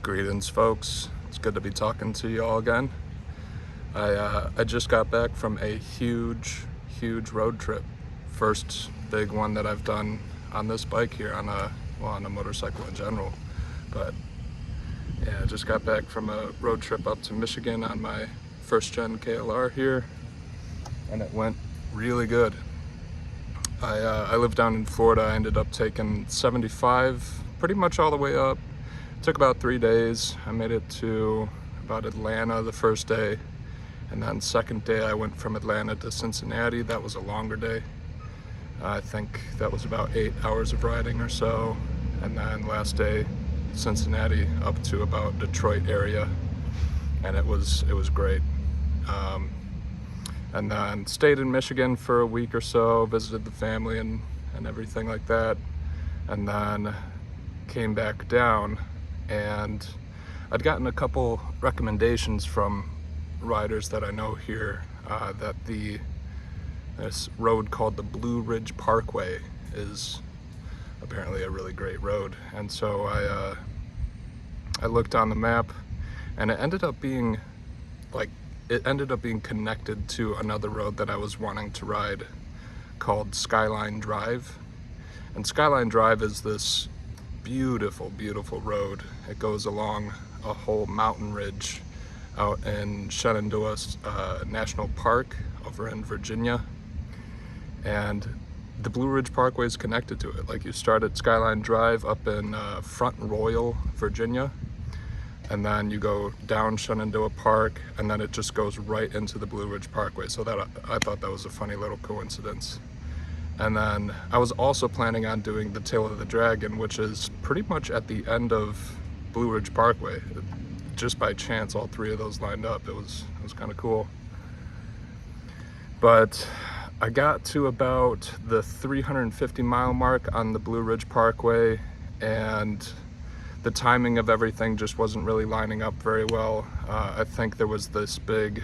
Greetings, folks. It's good to be talking to you all again. I just got back from a huge road trip. First big one that I've done on this bike here, on a motorcycle in general. But yeah, I just got back from a road trip up to Michigan on my first gen KLR here, and it went really good. I live down in Florida. I ended up taking 75 pretty much all the way up. Took about 3 days. I made it to about Atlanta the first day, and then second day I went from Atlanta to Cincinnati. That was a longer day. I think that was about 8 hours of riding or so, and then last day Cincinnati up to about Detroit area, and it was great. And then stayed in Michigan for a week or so, visited the family and everything like that, and then came back down. And I'd gotten a couple recommendations from riders that I know here that this road called the Blue Ridge Parkway is apparently a really great road. And so I looked on the map, and it ended up being connected to another road that I was wanting to ride called Skyline Drive. And Skyline Drive is this beautiful road. It goes along a whole mountain ridge out in Shenandoah National Park over in Virginia, and the Blue Ridge Parkway is connected to it. Like, you start at Skyline Drive up in Front Royal, Virginia, and then you go down Shenandoah Park, and then it just goes right into the Blue Ridge Parkway. So that I thought that was a funny little coincidence. And then I was also planning on doing the Tail of the Dragon, which is pretty much at the end of Blue Ridge Parkway. Just by chance, all three of those lined up. It was kind of cool. But I got to about the 350 mile mark on the Blue Ridge Parkway, and the timing of everything just wasn't really lining up very well. I think there was this big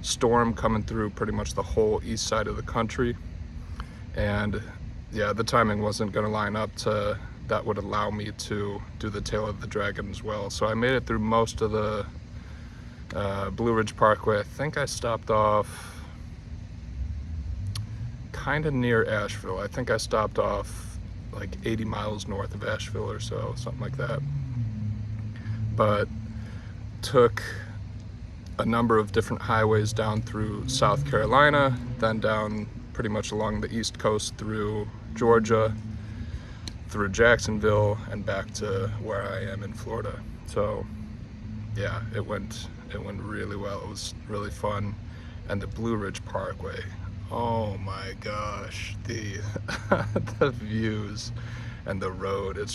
storm coming through pretty much the whole east side of the country. And yeah, the timing wasn't going to line up to that would allow me to do the Tail of the Dragon as well. So I made it through most of the Blue Ridge Parkway. I think I stopped off kind of near Asheville. I think I stopped off like 80 miles north of Asheville or so, something like that. But took a number of different highways down through South Carolina, then down pretty much along the East Coast through Georgia, through Jacksonville, and back to where I am in Florida. So yeah, it went really well. It was really fun. And the Blue Ridge Parkway, oh my gosh, the the views and the road, it's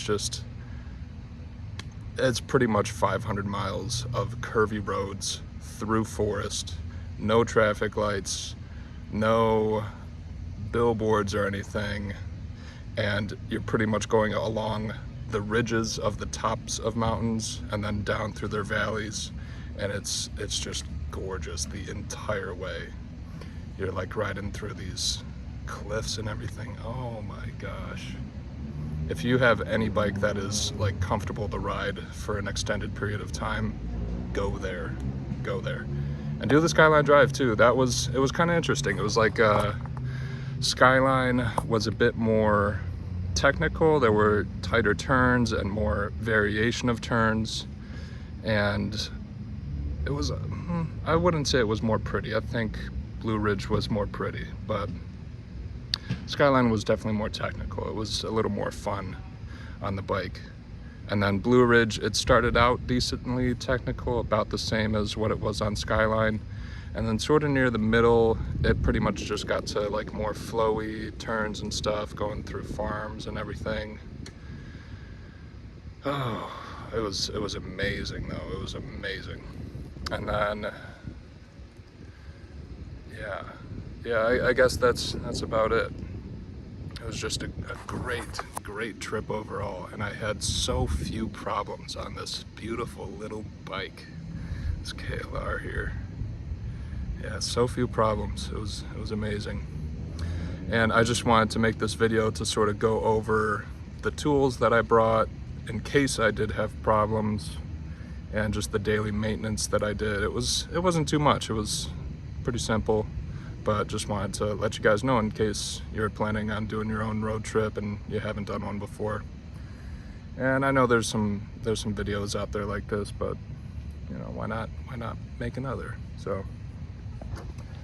pretty much 500 miles of curvy roads through forest, no traffic lights, no billboards or anything, and you're pretty much going along the ridges of the tops of mountains and then down through their valleys, and it's just gorgeous the entire way. You're like riding through these cliffs and everything. Oh my gosh. If you have any bike that is like comfortable to ride for an extended period of time, go there and do the Skyline Drive too. It was kind of interesting. It was like Skyline was a bit more technical. There were tighter turns and more variation of turns, and it was, I wouldn't say it was more pretty. I think Blue Ridge was more pretty, but Skyline was definitely more technical. It was a little more fun on the bike. And then Blue Ridge, it started out decently technical, about the same as what it was on Skyline. And then sort of near the middle, it pretty much just got to like more flowy turns and stuff, going through farms and everything. Oh, it was amazing though. It was amazing. And then yeah, I guess that's about it. It was just a great trip overall, and I had so few problems on this beautiful little bike, this KLR here. Yeah, so few problems. It was amazing. And I just wanted to make this video to sort of go over the tools that I brought in case I did have problems, and just the daily maintenance that I did. It wasn't too much. It was pretty simple, but just wanted to let you guys know in case you're planning on doing your own road trip and you haven't done one before. And I know there's some videos out there like this, but you know, why not make another? So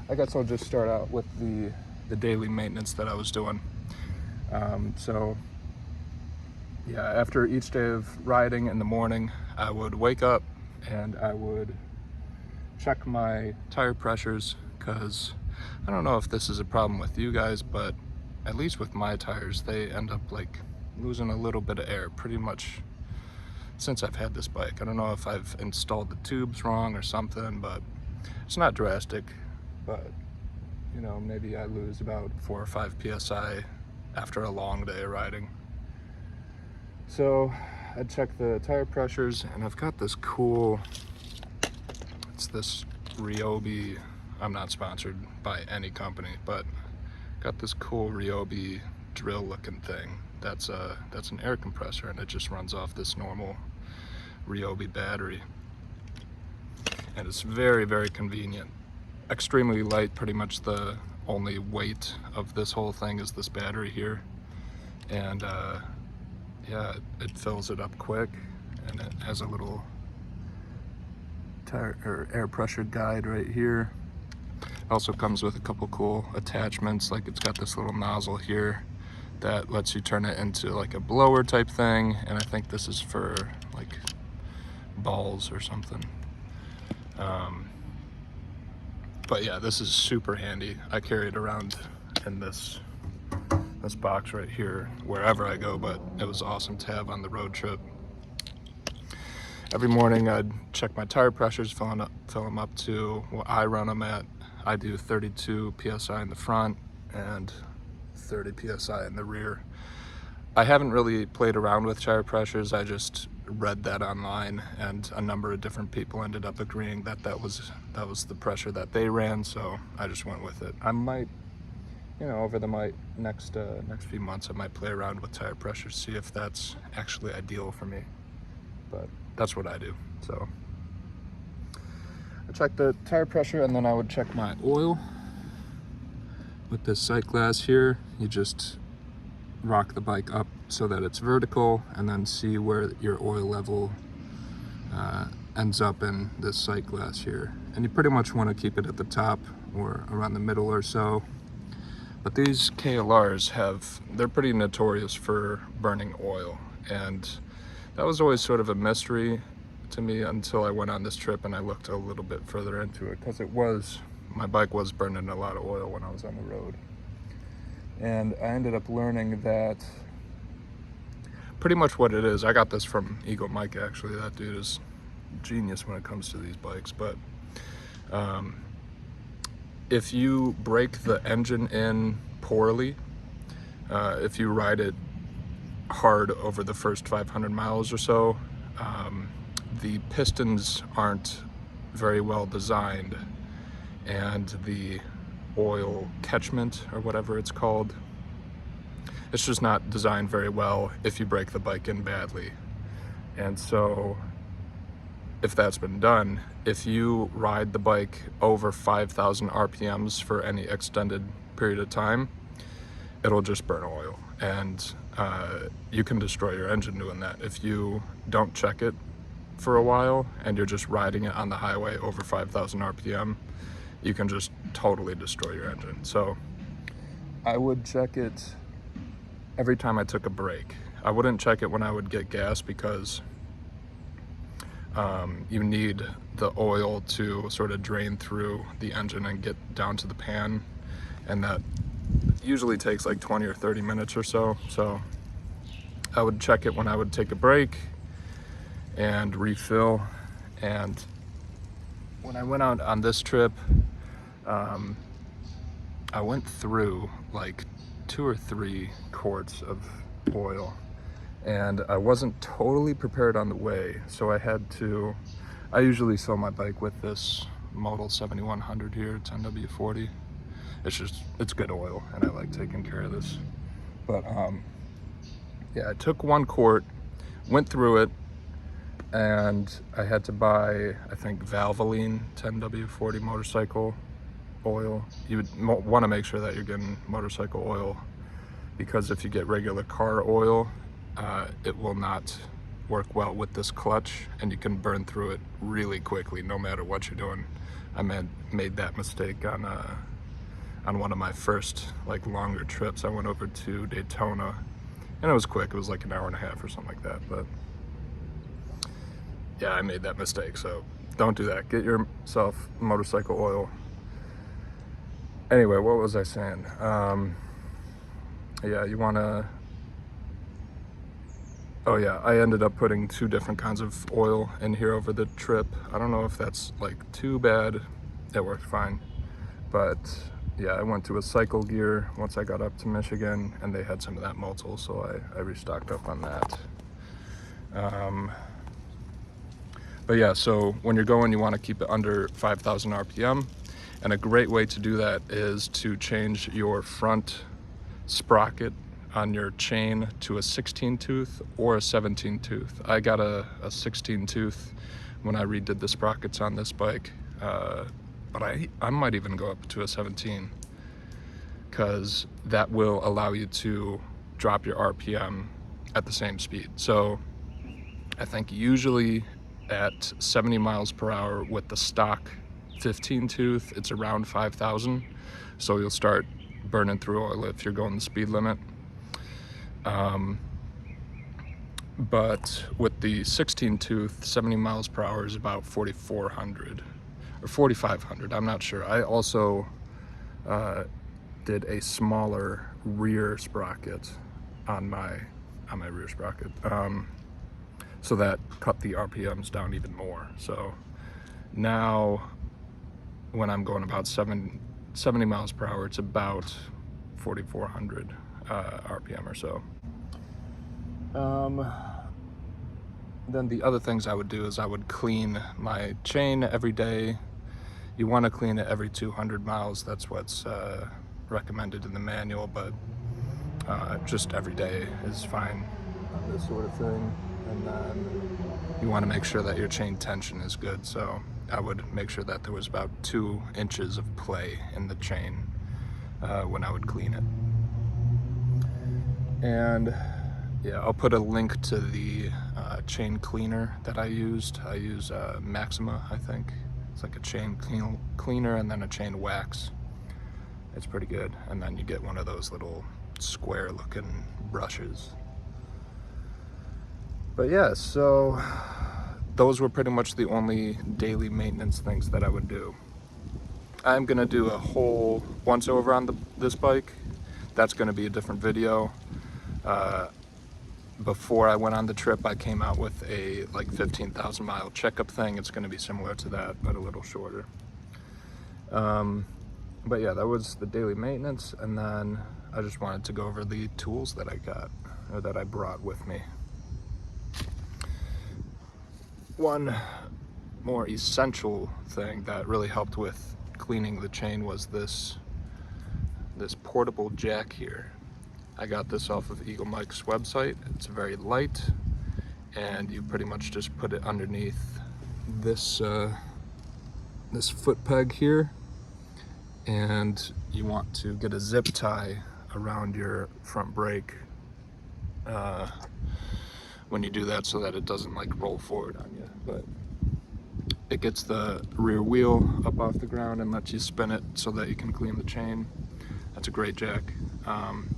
I guess I'll just start out with the daily maintenance that I was doing. So yeah, after each day of riding in the morning, I would wake up and I would check my tire pressures, because I don't know if this is a problem with you guys, but at least with my tires, they end up like losing a little bit of air pretty much since I've had this bike. I don't know if I've installed the tubes wrong or something, but it's not drastic. But you know, maybe I lose about 4 or 5 psi after a long day of riding. So I check the tire pressures, and I've got this cool, it's this Ryobi, I'm not sponsored by any company, but got this cool Ryobi drill looking thing. That's an air compressor, and it just runs off this normal Ryobi battery. And it's very, very convenient. Extremely light, pretty much the only weight of this whole thing is this battery here. And yeah, it fills it up quick, and it has a little tire or air pressure guide right here. Also comes with a couple cool attachments, like it's got this little nozzle here that lets you turn it into like a blower type thing, and I think this is for like balls or something. But yeah, this is super handy. I carry it around in this box right here wherever I go, but it was awesome to have on the road trip. Every morning I'd check my tire pressures, fill them up to what I run them at. I do 32 psi in the front and 30 psi in the rear. I haven't really played around with tire pressures. I just read that online, and a number of different people ended up agreeing that that was the pressure that they ran, so I just went with it. I might, you know, over the next few months, I might play around with tire pressures, see if that's actually ideal for me. But that's what I do. So I check the tire pressure, and then I would check my oil with this sight glass here. You just rock the bike up so that it's vertical, and then see where your oil level ends up in this sight glass here. And you pretty much want to keep it at the top or around the middle or so. But these KLRs they're pretty notorious for burning oil, and that was always sort of a mystery to me until I went on this trip and I looked a little bit further into it, because my bike was burning a lot of oil when I was on the road. And I ended up learning that pretty much what it is. I got this from Eagle Mike, actually. That dude is genius when it comes to these bikes. But if you break the engine in poorly, if you ride it hard over the first 500 miles or so, the pistons aren't very well designed, and the oil catchment, or whatever it's called, it's just not designed very well if you break the bike in badly. And so if that's been done, if you ride the bike over 5,000 RPMs for any extended period of time, it'll just burn oil, and you can destroy your engine doing that. If you don't check it for a while and you're just riding it on the highway over 5,000 RPM, you can just totally destroy your engine. So I would check it every time I took a break. I wouldn't check it when I would get gas, because you need the oil to sort of drain through the engine and get down to the pan, and that usually takes like 20 or 30 minutes or so. So I would check it when I would take a break and refill. And when I went out on this trip, I went through like 2 or 3 quarts of oil, and I wasn't totally prepared on the way, so I usually fill my bike with this Model 7100 here. It's NW40. It's good oil, and I like taking care of this. But yeah, I took 1 quart, went through it, and I had to buy, I think, Valvoline 10W40 motorcycle oil. You would want to make sure that you're getting motorcycle oil, because if you get regular car oil, it will not work well with this clutch, and you can burn through it really quickly no matter what you're doing. I made that mistake on one of my first like longer trips. I went over to Daytona, and it was quick. It was like an hour and a half or something like that, but yeah, I made that mistake. So don't do that. Get yourself motorcycle oil. Anyway, what was I saying? Yeah, you want to... Oh yeah, I ended up putting 2 different kinds of oil in here over the trip. I don't know if that's like too bad. It worked fine. But yeah, I went to a Cycle Gear once I got up to Michigan, and they had some of that Motul, so I restocked up on that. But yeah, so when you're going, you want to keep it under 5,000 RPM. And a great way to do that is to change your front sprocket on your chain to a 16 tooth or a 17 tooth. I got a 16 tooth when I redid the sprockets on this bike, but I might even go up to a 17, because that will allow you to drop your RPM at the same speed. So I think usually at 70 miles per hour with the stock 15 tooth, it's around 5,000. So you'll start burning through oil if you're going the speed limit. But with the 16 tooth, 70 miles per hour is about 4,400 or 4,500. I'm not sure. I also did a smaller rear sprocket on my rear sprocket. So that cut the RPMs down even more. So now when I'm going about 70 miles per hour, it's about 4,400 RPM or so. Then the other things I would do is I would clean my chain every day. You want to clean it every 200 miles. That's what's recommended in the manual, but just every day is fine on this sort of thing. And then you want to make sure that your chain tension is good. So I would make sure that there was about 2 inches of play in the chain when I would clean it. And yeah, I'll put a link to the chain cleaner that I used. I use Maxima, I think. It's like a chain cleaner and then a chain wax. It's pretty good. And then you get one of those little square looking brushes. But yeah, so those were pretty much the only daily maintenance things that I would do. I'm gonna do a whole once over on this bike. That's gonna be a different video. Before I went on the trip, I came out with a like 15,000 mile checkup thing. It's gonna be similar to that, but a little shorter. But yeah, that was the daily maintenance. And then I just wanted to go over the tools that I got, or that I brought with me. One more essential thing that really helped with cleaning the chain was this portable jack here. I got this off of Eagle Mike's website. It's very light, and you pretty much just put it underneath this this foot peg here, and you want to get a zip tie around your front brake when you do that, so that it doesn't like roll forward on you. But it gets the rear wheel up off the ground and lets you spin it so that you can clean the chain. That's a great jack.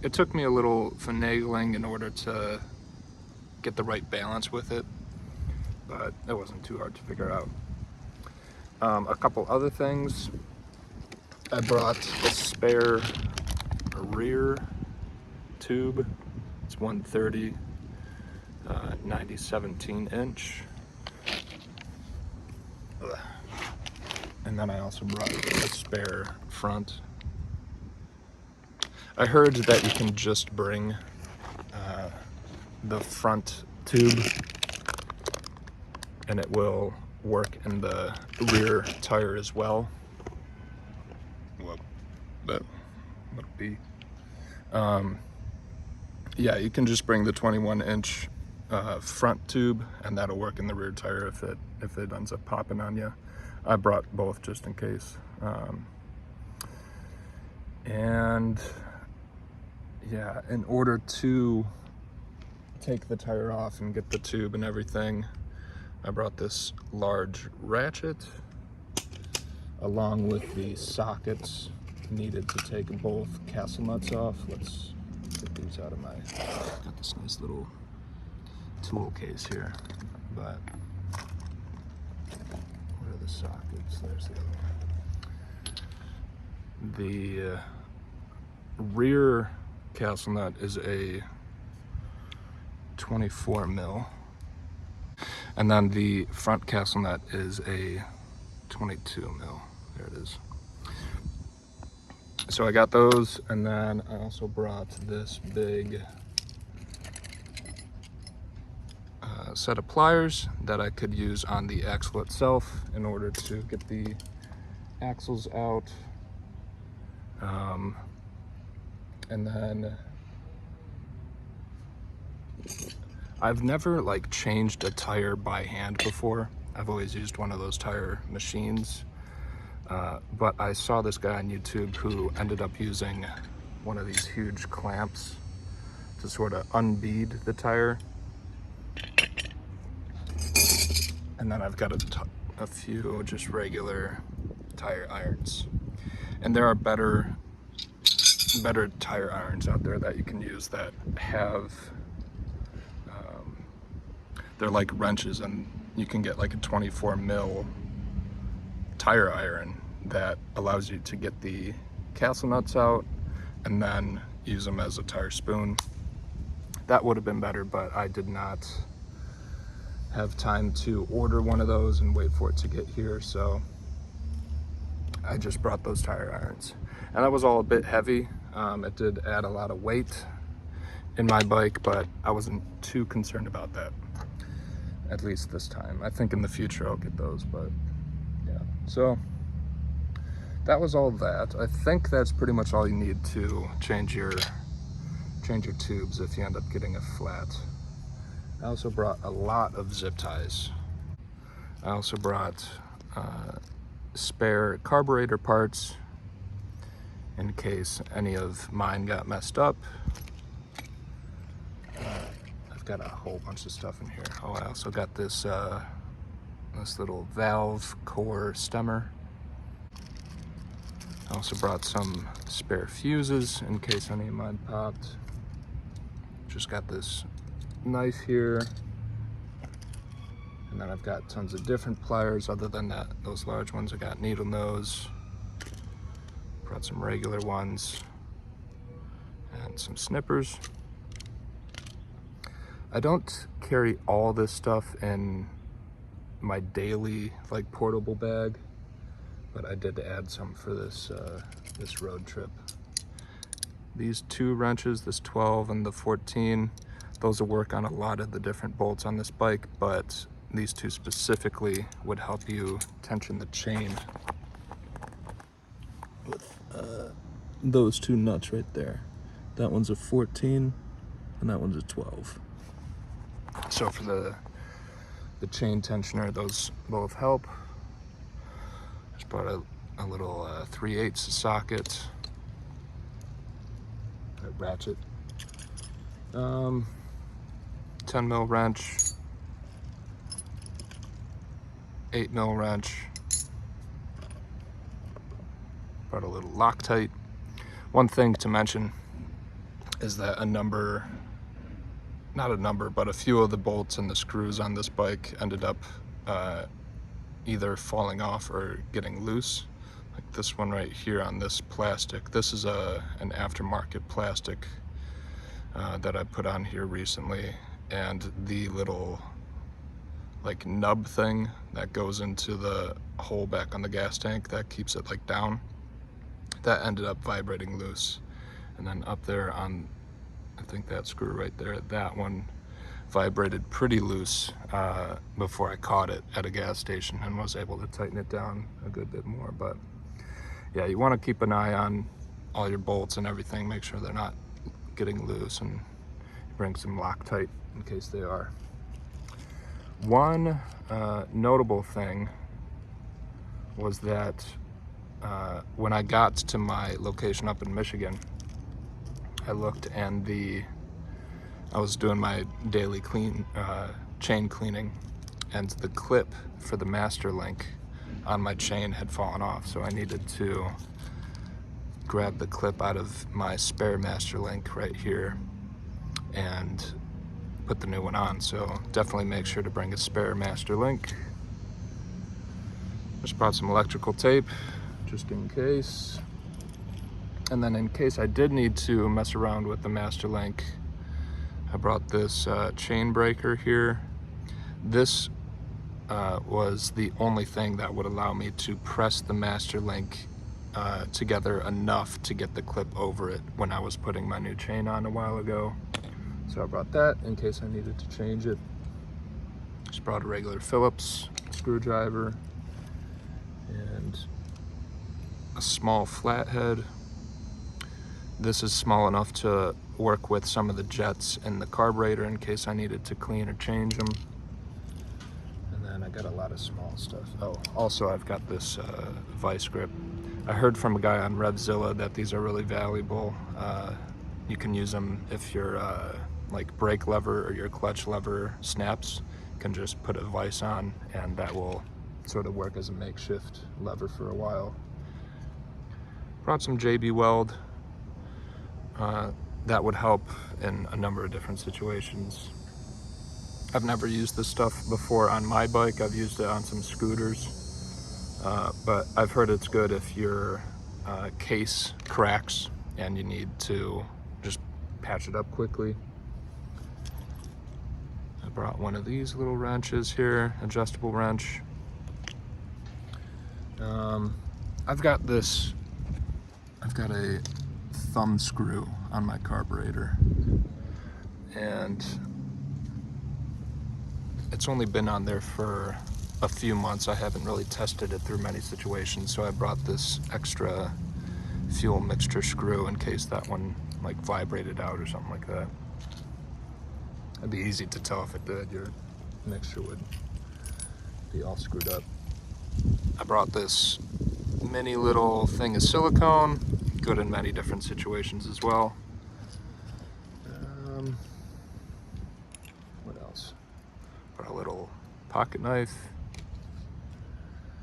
It took me a little finagling in order to get the right balance with it, but it wasn't too hard to figure out. A couple other things. I brought a spare rear tube. It's 130 90/17 inch. And then I also brought a spare front. I heard that you can just bring the front tube and it will work in the rear tire as well. Well, that would be. Yeah, you can just bring the 21 inch front tube, and that'll work in the rear tire if it ends up popping on you. I brought both just in case. And yeah, in order to take the tire off and get the tube and everything, I brought this large ratchet along with the sockets needed to take both castle nuts off. Let's get these out of my, got this nice little tool case here, but where are the sockets? There's the other one. The rear castle nut is a 24 mil, and then the front castle nut is a 22 mil. There it is. So I got those, and then I also brought this big set of pliers that I could use on the axle itself in order to get the axles out. And then I've never like changed a tire by hand before. I've always used one of those tire machines. But I saw this guy on YouTube who ended up using one of these huge clamps to sort of unbead the tire. And then I've got a few just regular tire irons. And there are better tire irons out there that you can use that have, they're like wrenches, and you can get like a 24 mil tire iron that allows you to get the castle nuts out and then use them as a tire spoon. That would have been better, but I did not have time to order one of those and wait for it to get here, so I just brought those tire irons. And that was all a bit heavy. It did add a lot of weight in my bike, but I wasn't too concerned about that, at least this time. I think in the future I'll get those, but yeah. So that was all that. I think that's pretty much all you need to change your tubes if you end up getting a flat. I also brought a lot of zip ties. I also brought spare carburetor parts in case any of mine got messed up. I've got a whole bunch of stuff in here. Oh, I also got this this little valve core stemmer. I also brought some spare fuses in case any of mine popped. Just got this knife here, and then I've got tons of different pliers other than that, those large ones. I got needle nose, brought some regular ones, and some snippers. I don't carry all this stuff in my daily like portable bag, but I did add some for this this road trip. These two wrenches, this 12 and the 14, those will work on a lot of the different bolts on this bike, but these two specifically would help you tension the chain with those two nuts right there. That one's a 14 and that one's a 12. So for the chain tensioner, those both help. Just brought a little 3/8 socket, a ratchet, 10 mil wrench, 8 mil wrench, brought a little Loctite. One thing to mention is that but a few of the bolts and the screws on this bike ended up either falling off or getting loose. Like this one right here on this plastic. This is an aftermarket plastic that I put on here recently, and the little like nub thing that goes into the hole back on the gas tank that keeps it like down, that ended up vibrating loose. And then up there on, I think that screw right there, that one vibrated pretty loose before I caught it at a gas station and was able to tighten it down a good bit more. But yeah, you want to keep an eye on all your bolts and everything, make sure they're not getting loose, and you bring some Loctite in case they are. One notable thing was that when I got to my location up in Michigan, I looked and I was doing my daily chain cleaning, and the clip for the master link on my chain had fallen off, so I needed to grab the clip out of my spare master link right here and put the new one on. So definitely make sure to bring a spare master link. Just brought some electrical tape just in case, and then in case I did need to mess around with the master link, I brought this chain breaker here. This was the only thing that would allow me to press the master link together enough to get the clip over it when I was putting my new chain on a while ago. So I brought that in case I needed to change it. Just brought a regular Phillips screwdriver and a small flathead. This is small enough to work with some of the jets in the carburetor in case I needed to clean or change them. And then I got a lot of small stuff. Oh, also I've got this vice grip. I heard from a guy on Revzilla that these are really valuable. You can use them if your like brake lever or your clutch lever snaps. You can just put a vise on and that will sort of work as a makeshift lever for a while. Brought some JB Weld. That would help in a number of different situations. I've never used this stuff before on my bike. I've used it on some scooters, but I've heard it's good if your case cracks and you need to just patch it up quickly. I brought one of these little wrenches here, adjustable wrench. I've got a thumb screw on my carburetor, and it's only been on there for a few months. I haven't really tested it through many situations, so I brought this extra fuel mixture screw in case that one like vibrated out or something like that. It'd be easy to tell if it did. Your mixture would be all screwed up. I brought this mini little thing of silicone, good in many different situations as well. What else? Brought a little pocket knife.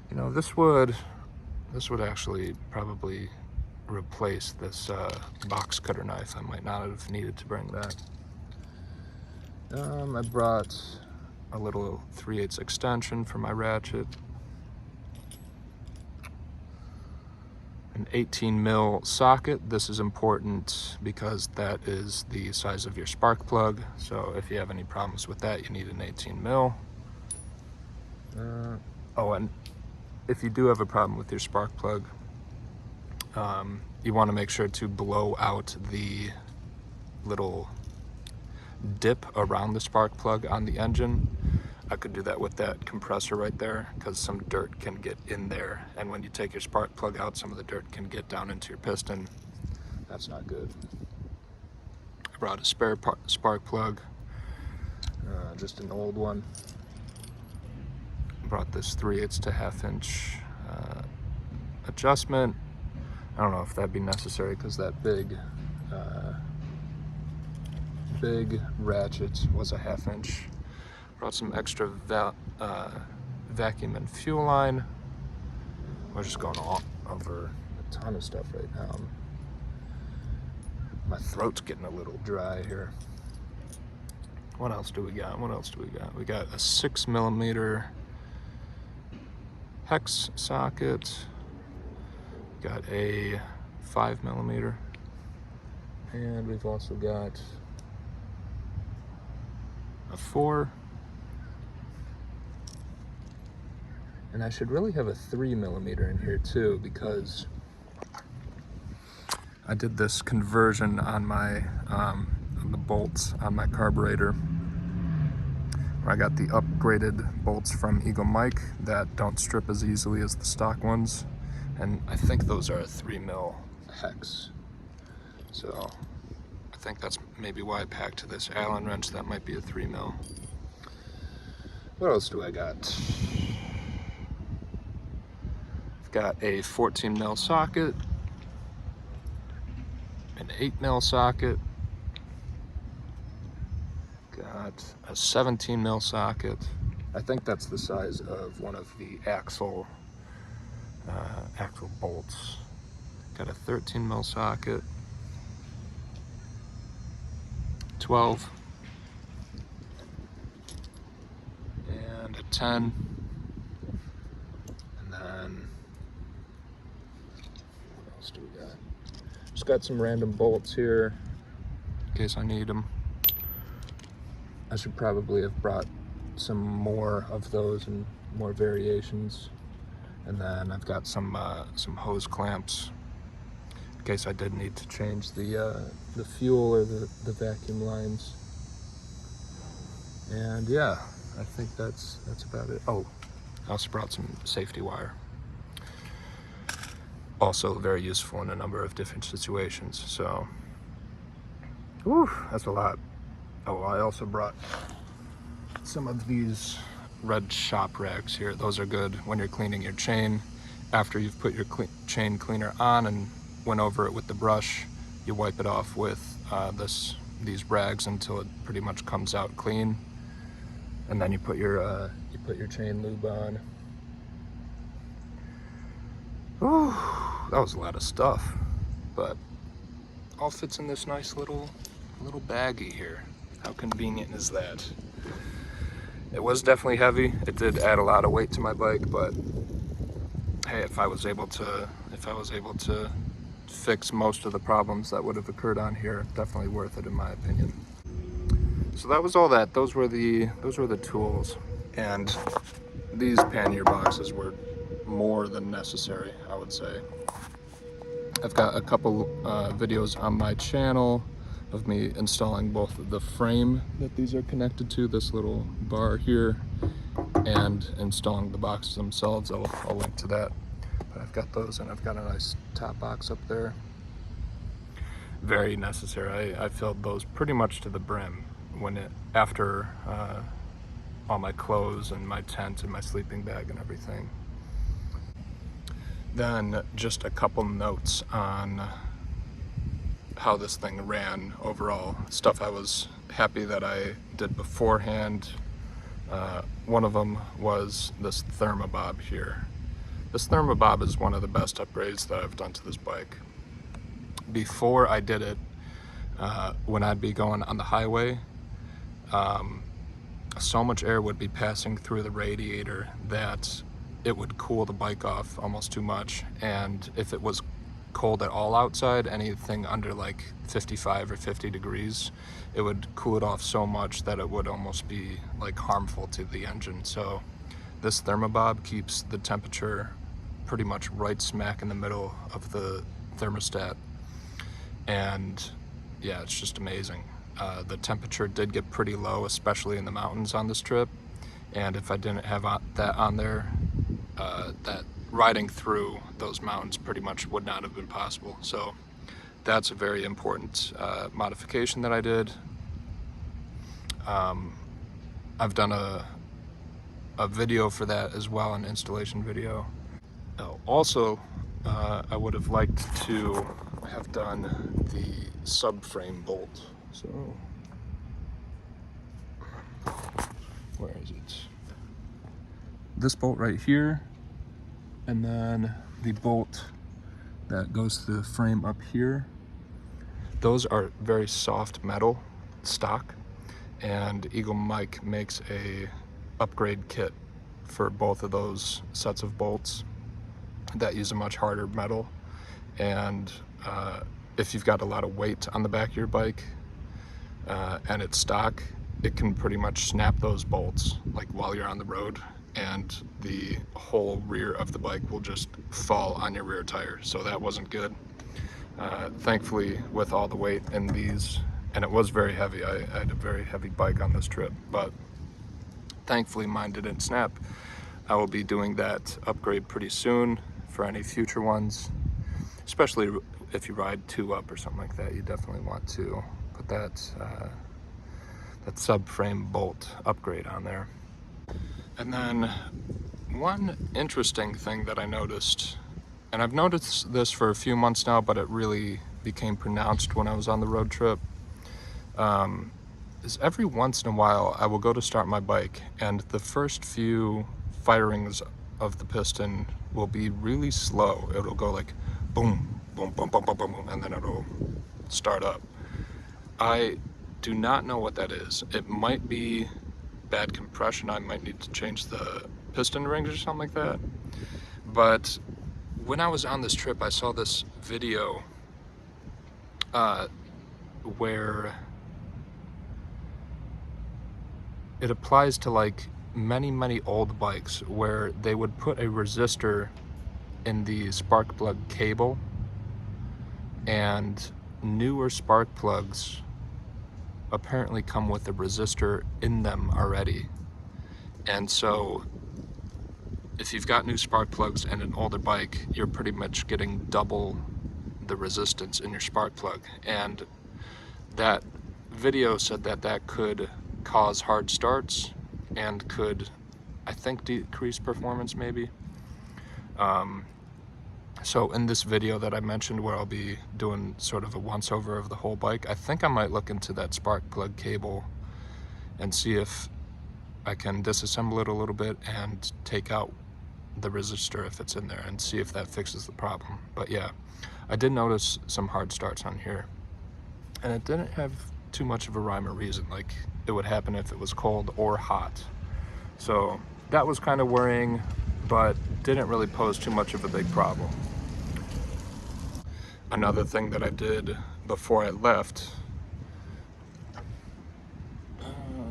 You know, this would actually probably replace this box cutter knife. I might not have needed to bring that. I brought a little 3/8 extension for my ratchet. An 18 mil socket. This is important because that is the size of your spark plug. So if you have any problems with that, you need an 18 mil. Oh, and if you do have a problem with your spark plug, you want to make sure to blow out the little dip around the spark plug on the engine. I could do that with that compressor right there because some dirt can get in there, and when you take your spark plug out, some of the dirt can get down into your piston. That's not good. I brought a spare spark plug, just an old one. I brought this 3/8 to 1/2 inch adjustment. I don't know if that'd be necessary because that big ratchet was a 1/2 inch. Brought some extra vacuum and fuel line. We're just going over a ton of stuff right now. My throat's getting a little dry here. What else do we got? We got a 6mm hex socket. We got a 5mm. And we've also got a 4. And I should really have a 3mm in here too, because I did this conversion on my the bolts on my carburetor, where I got the upgraded bolts from Eagle Mike that don't strip as easily as the stock ones, and I think those are a 3mm hex. So I think that's maybe why I packed this Allen wrench. That might be a 3mm. What else do I got? I've got a 14mm socket, an 8mm socket, got a 17mm socket. I think that's the size of one of the axle bolts. Got a 13mm socket, 12, and a 10, and then what else do we got? Just got some random bolts here in case I need them. I should probably have brought some more of those and more variations. And then I've got some hose clamps in case I did need to change the fuel or the vacuum lines. And yeah, I think that's about it. Oh, I also brought some safety wire. Also very useful in a number of different situations. So, whew, that's a lot. Oh, I also brought some of these red shop rags here. Those are good when you're cleaning your chain. After you've put your chain cleaner on and went over it with the brush, you wipe it off with these rags until it pretty much comes out clean, and then you put your chain lube on. Whew, that was a lot of stuff, but all fits in this nice little baggie here. How convenient is that? It was definitely heavy. It did add a lot of weight to my bike, but hey, if I was able to fix most of the problems that would have occurred on here, definitely worth it in my opinion. So that was all that. Those were the tools, and these pannier boxes were more than necessary, I would say. I've got a couple videos on my channel of me installing both the frame that these are connected to, this little bar here, and installing the boxes themselves. I'll link to that. But I've got those, and I've got a nice top box up there. Very necessary. I filled those pretty much to the brim after all my clothes and my tent and my sleeping bag and everything. Then just a couple notes on how this thing ran overall. Stuff I was happy that I did beforehand. One of them was this thermobob here. This thermobob is one of the best upgrades that I've done to this bike. Before I did it, when I'd be going on the highway, so much air would be passing through the radiator that it would cool the bike off almost too much. And if it was cold at all outside, anything under like 55 or 50 degrees, it would cool it off so much that it would almost be like harmful to the engine. So this thermobob keeps the temperature pretty much right smack in the middle of the thermostat, and yeah, it's just amazing. The temperature did get pretty low, especially in the mountains on this trip, and if I didn't have that on there, that riding through those mountains pretty much would not have been possible. So that's a very important modification that I did. I've done a video for that as well, an installation video. Also, I would have liked to have done the subframe bolt. So, where is it? This bolt right here, and then the bolt that goes to the frame up here. Those are very soft metal stock, and Eagle Mike makes a upgrade kit for both of those sets of bolts that use a much harder metal. And if you've got a lot of weight on the back of your bike and it's stock, it can pretty much snap those bolts like while you're on the road, and the whole rear of the bike will just fall on your rear tire. So that wasn't good. Thankfully, with all the weight in these, and it was very heavy, I had a very heavy bike on this trip, but thankfully mine didn't snap. I will be doing that upgrade pretty soon for any future ones, especially if you ride 2 up or something like that. You definitely want to put that that subframe bolt upgrade on there. And then one interesting thing that I noticed, and I've noticed this for a few months now, but it really became pronounced when I was on the road trip, is every once in a while I will go to start my bike, and the first few firings of the piston will be really slow. It'll go like boom, boom, boom, boom, boom, boom, boom, and then it'll start up. I do not know what that is. It might be bad compression. I might need to change the piston rings or something like that. But when I was on this trip, I saw this video where it applies to like many old bikes, where they would put a resistor in the spark plug cable, and newer spark plugs apparently come with a resistor in them already. And so if you've got new spark plugs and an older bike, you're pretty much getting double the resistance in your spark plug. And that video said that that could cause hard starts and could, I think, decrease performance maybe. So in this video that I mentioned, where I'll be doing sort of a once over of the whole bike, I think I might look into that spark plug cable and see if I can disassemble it a little bit and take out the resistor if it's in there, and see if that fixes the problem. But yeah, I did notice some hard starts on here, and it didn't have too much of a rhyme or reason, like it would happen if it was cold or hot. So that was kind of worrying, but didn't really pose too much of a big problem. Another thing that I did before I left,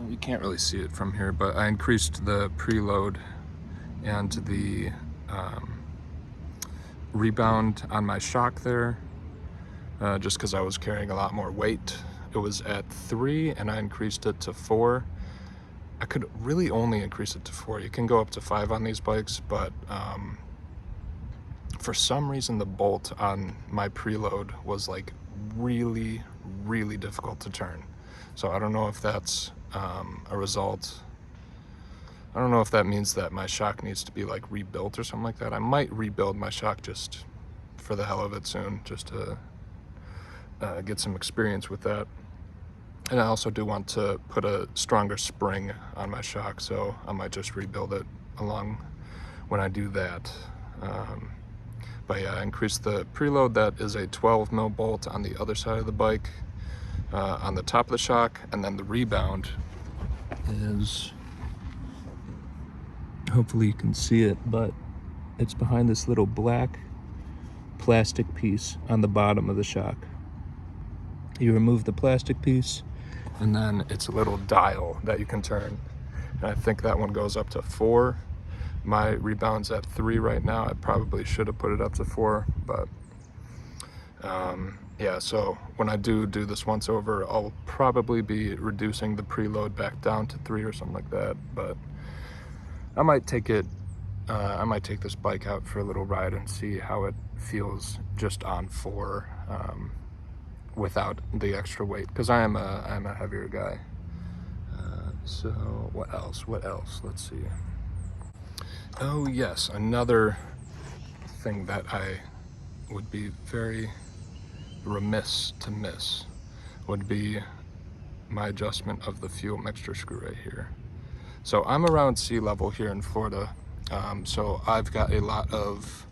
you can't really see it from here, but I increased the preload and the rebound on my shock there, just because I was carrying a lot more weight. It was at 3 and I increased it to 4. I could really only increase it to 4. You can go up to 5 on these bikes, but for some reason the bolt on my preload was like really difficult to turn. So I don't know if that's a result. I don't know if that means that my shock needs to be like rebuilt or something like that. I might rebuild my shock just for the hell of it soon, just to get some experience with that. And I also do want to put a stronger spring on my shock, so I might just rebuild it along when I do that. But yeah, I increased the preload. That is a 12 mil bolt on the other side of the bike, on the top of the shock, and then the rebound is, hopefully you can see it, but it's behind this little black plastic piece on the bottom of the shock. You remove the plastic piece, and then it's a little dial that you can turn. And I think that one goes up to 4. My rebound's at 3 right now. I probably should have put it up to 4, but yeah, so when I do this once over, I'll probably be reducing the preload back down to 3 or something like that. But I might take it, I might take this bike out for a little ride and see how it feels just on 4, without the extra weight, because I'm a heavier guy. So what else? Let's see. Oh yes, another thing that I would be very remiss to miss would be my adjustment of the fuel mixture screw right here. So I'm around sea level here in Florida, so I've got a lot of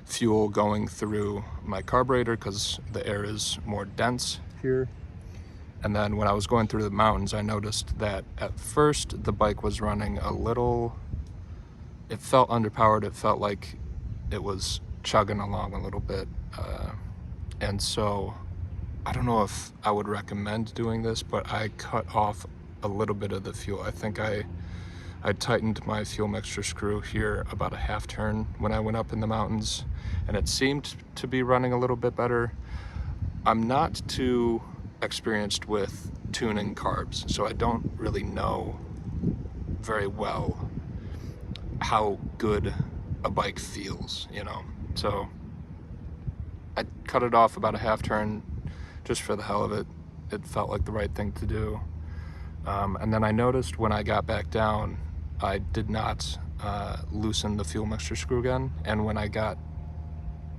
fuel going through my carburetor because the air is more dense here. And then when I was going through the mountains, I noticed that at first the bike was running a little, it felt underpowered. It felt like it was chugging along a little bit. And so I don't know if I would recommend doing this, but I cut off a little bit of the fuel. I think I tightened my fuel mixture screw here about a half turn when I went up in the mountains, and it seemed to be running a little bit better. I'm not too experienced with tuning carbs, so I don't really know very well how good a bike feels, you know? So I cut it off about a half turn just for the hell of it, it felt like the right thing to do. And then I noticed when I got back down, I did not loosen the fuel mixture screw again. And when I got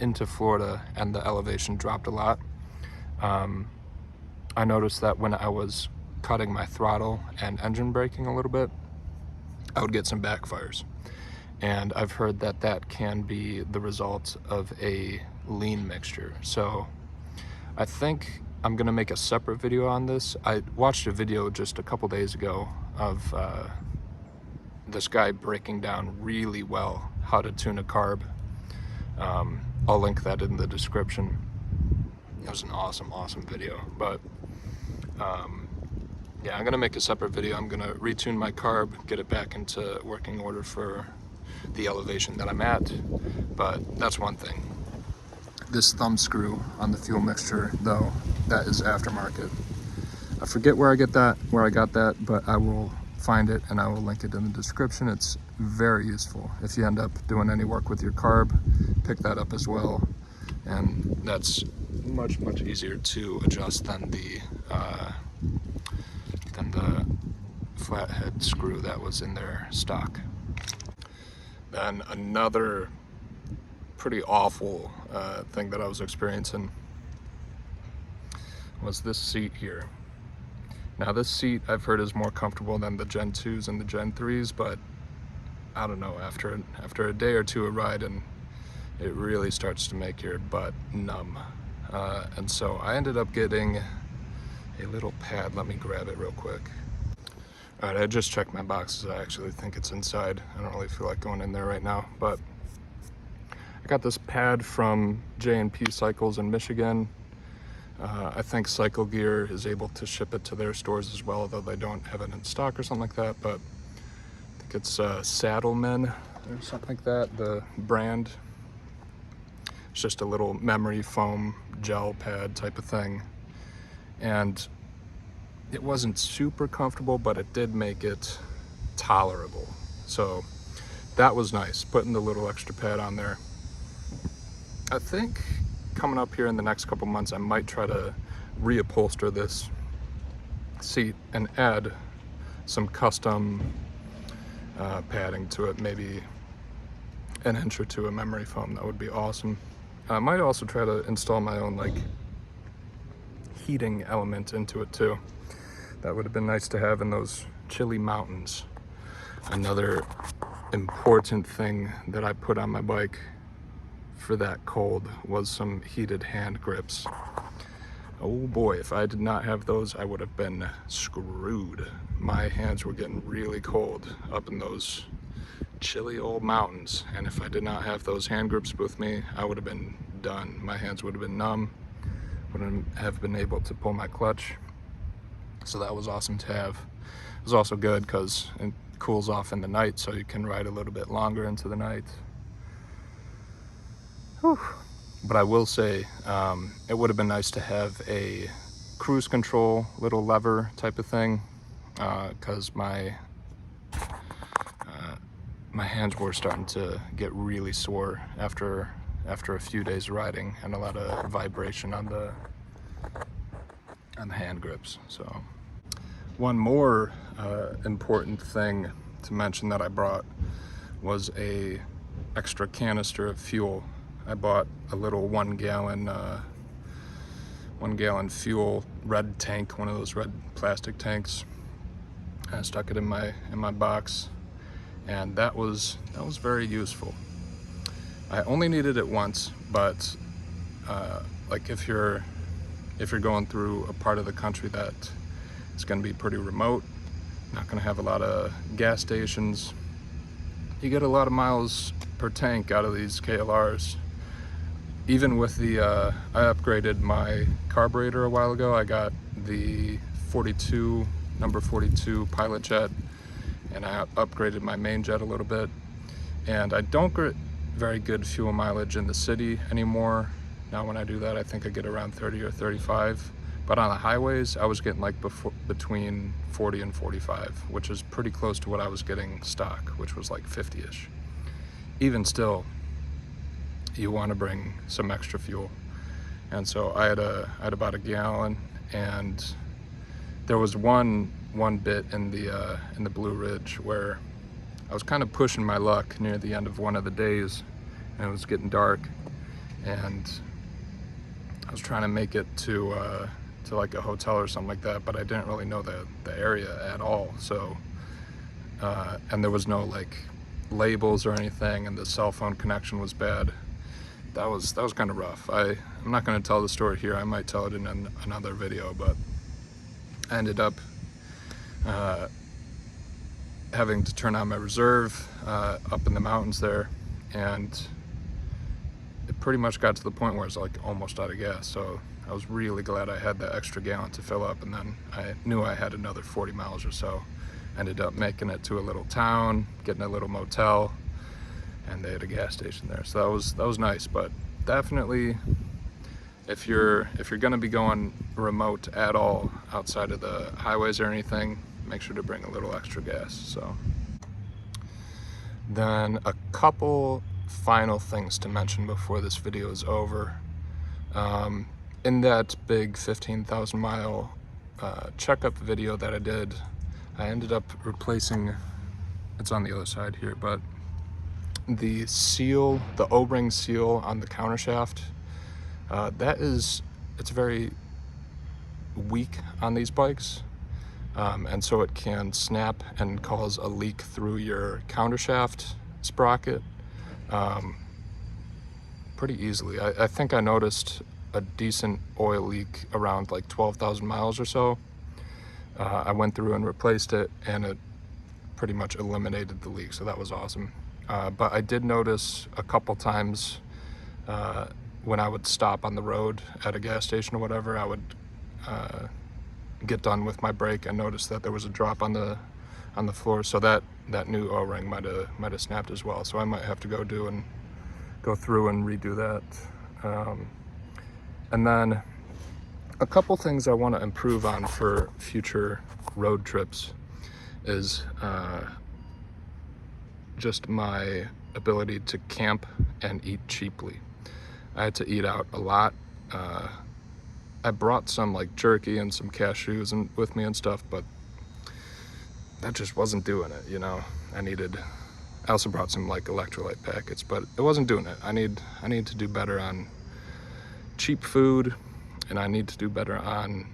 into Florida and the elevation dropped a lot, I noticed that when I was cutting my throttle and engine braking a little bit, I would get some backfires. And I've heard that that can be the result of a lean mixture. So I think I'm gonna make a separate video on this. I watched a video just a couple days ago of this guy breaking down really well how to tune a carb. I'll link that in the description. It was an awesome video. But yeah, I'm gonna make a separate video. I'm gonna retune my carb, get it back into working order for the elevation that I'm at. But that's one thing. This thumb screw on the fuel mixture, though, that is aftermarket. I forget where I got that, but I will find it and I will link it in the description. It's very useful. If you end up doing any work with your carb, pick that up as well. And that's much easier to adjust than the flathead screw that was in their stock. Then another pretty awful thing that I was experiencing was this seat here. Now this seat I've heard is more comfortable than the Gen 2s and the Gen 3s, but I don't know, after a day or two of riding, it really starts to make your butt numb. And so I ended up getting a little pad. Let me grab it real quick. All right, I just checked my boxes. I actually think it's inside. I don't really feel like going in there right now, but I got this pad from J&P Cycles in Michigan. I think Cycle Gear is able to ship it to their stores as well, though they don't have it in stock or something like that, but I think it's Saddlemen or something like that, the brand. It's just a little memory foam gel pad type of thing. And it wasn't super comfortable, but it did make it tolerable. So that was nice, putting the little extra pad on there. I think coming up here in the next couple months, I might try to reupholster this seat and add some custom padding to it, maybe an inch or two of memory foam. That would be awesome. I might also try to install my own like heating element into it too. That would have been nice to have in those chilly mountains. Another important thing that I put on my bike for that cold was some heated hand grips. Oh boy, if I did not have those, I would have been screwed. My hands were getting really cold up in those chilly old mountains, and if I did not have those hand grips with me, I would have been done. My hands would have been numb, wouldn't have been able to pull my clutch. So that was awesome to have. It was also good because it cools off in the night, so you can ride a little bit longer into the night. Whew. But I will say, it would have been nice to have a cruise control little lever type of thing, because my hands were starting to get really sore after a few days riding and a lot of vibration on the hand grips. So one more important thing to mention that I brought was a extra canister of fuel. I bought a little 1 gallon fuel red tank, one of those red plastic tanks. I stuck it in my box, and that was very useful. I only needed it once, but like if you're going through a part of the country that is going to be pretty remote, not going to have a lot of gas stations, you get a lot of miles per tank out of these KLRs. Even with the, I upgraded my carburetor a while ago. I got the number 42 pilot jet, and I upgraded my main jet a little bit. And I don't get very good fuel mileage in the city anymore. Now when I do that, I think I get around 30 or 35. But on the highways, I was getting like between 40 and 45, which is pretty close to what I was getting stock, which was like 50-ish. Even still, you want to bring some extra fuel. And so I had about a gallon, and there was one bit in the Blue Ridge where I was kind of pushing my luck near the end of one of the days, and it was getting dark, and I was trying to make it to like a hotel or something like that, but I didn't really know the area at all. So and there was no like labels or anything, and the cell phone connection was bad. That was kind of rough. I'm not going to tell the story here. I might tell it in another video, but I ended up having to turn on my reserve up in the mountains there, and it pretty much got to the point where I was like almost out of gas. So I was really glad I had that extra gallon to fill up, and then I knew I had another 40 miles or so. Ended up making it to a little town, getting a little motel, and they had a gas station there. So that was nice. But definitely, if you're gonna be going remote at all outside of the highways or anything, make sure to bring a little extra gas. So then a couple final things to mention before this video is over. In that big 15,000 mile checkup video that I did, I ended up replacing, it's on the other side here, but the seal, the O-ring seal on the countershaft, it's very weak on these bikes, and so it can snap and cause a leak through your countershaft sprocket pretty easily. I think I noticed a decent oil leak around like 12,000 miles or so. I went through and replaced it, and it pretty much eliminated the leak, so that was awesome. But I did notice a couple times when I would stop on the road at a gas station or whatever, I would get done with my brake and notice that there was a drop on the floor, so that new O-ring might have snapped as well. So I might have to go through and redo that. And then a couple things I want to improve on for future road trips is just my ability to camp and eat cheaply. I had to eat out a lot. I brought some like jerky and some cashews with me and stuff, but that just wasn't doing it, you know. I also brought some like electrolyte packets, but it wasn't doing it. I need to do better on cheap food, and I need to do better on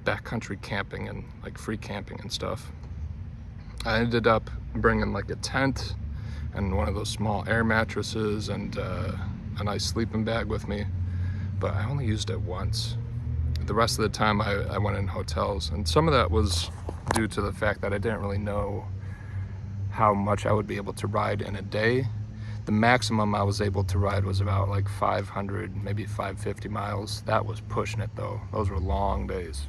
backcountry camping and like free camping and stuff. I ended up bringing like a tent and one of those small air mattresses and a nice sleeping bag with me, but I only used it once. The rest of the time I went in hotels, and some of that was due to the fact that I didn't really know how much I would be able to ride in a day. The maximum I was able to ride was about like 500, maybe 550 miles. That was pushing it though. Those were long days.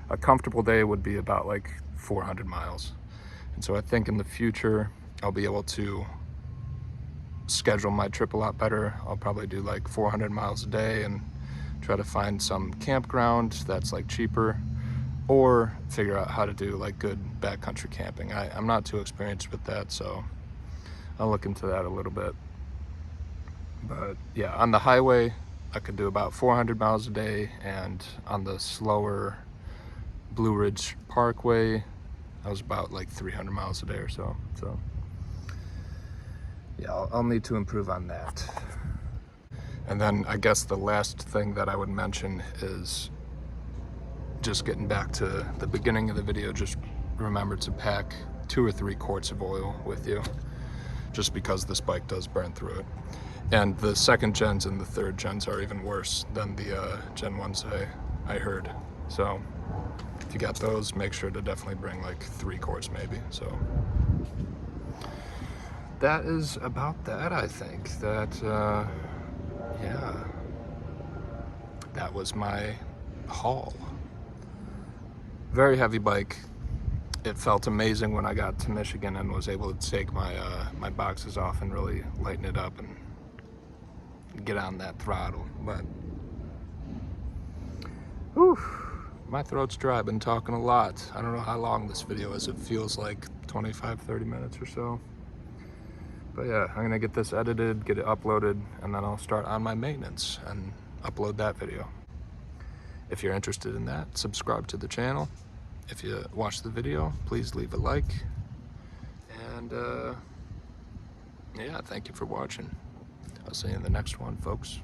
A comfortable day would be about like 400 miles. And so I think in the future, I'll be able to schedule my trip a lot better. I'll probably do like 400 miles a day and try to find some campground that's like cheaper, or figure out how to do like good backcountry camping. I'm not too experienced with that, so I'll look into that a little bit. But yeah, on the highway, I could do about 400 miles a day, and on the slower Blue Ridge Parkway, I was about like 300 miles a day or so. So yeah, I'll need to improve on that. And then I guess the last thing that I would mention is just getting back to the beginning of the video. Just remember to pack 2 or 3 quarts of oil with you, just because this bike does burn through it. And the second gens and the third gens are even worse than the Gen 1s I heard. So if you got those, make sure to definitely bring like 3 quarts maybe. So that is about that, I think. Yeah, that was my haul. Very heavy bike. It felt amazing when I got to Michigan and was able to take my my boxes off and really lighten it up and get on that throttle. But whew, my throat's dry. I've been talking a lot. I don't know how long this video is. It feels like 25-30 minutes or so. But yeah, I'm gonna get this edited, get it uploaded, and then I'll start on my maintenance and upload that video. If you're interested in that, subscribe to the channel. If you watch the video, please leave a like. And yeah, thank you for watching. I'll see you in the next one, folks.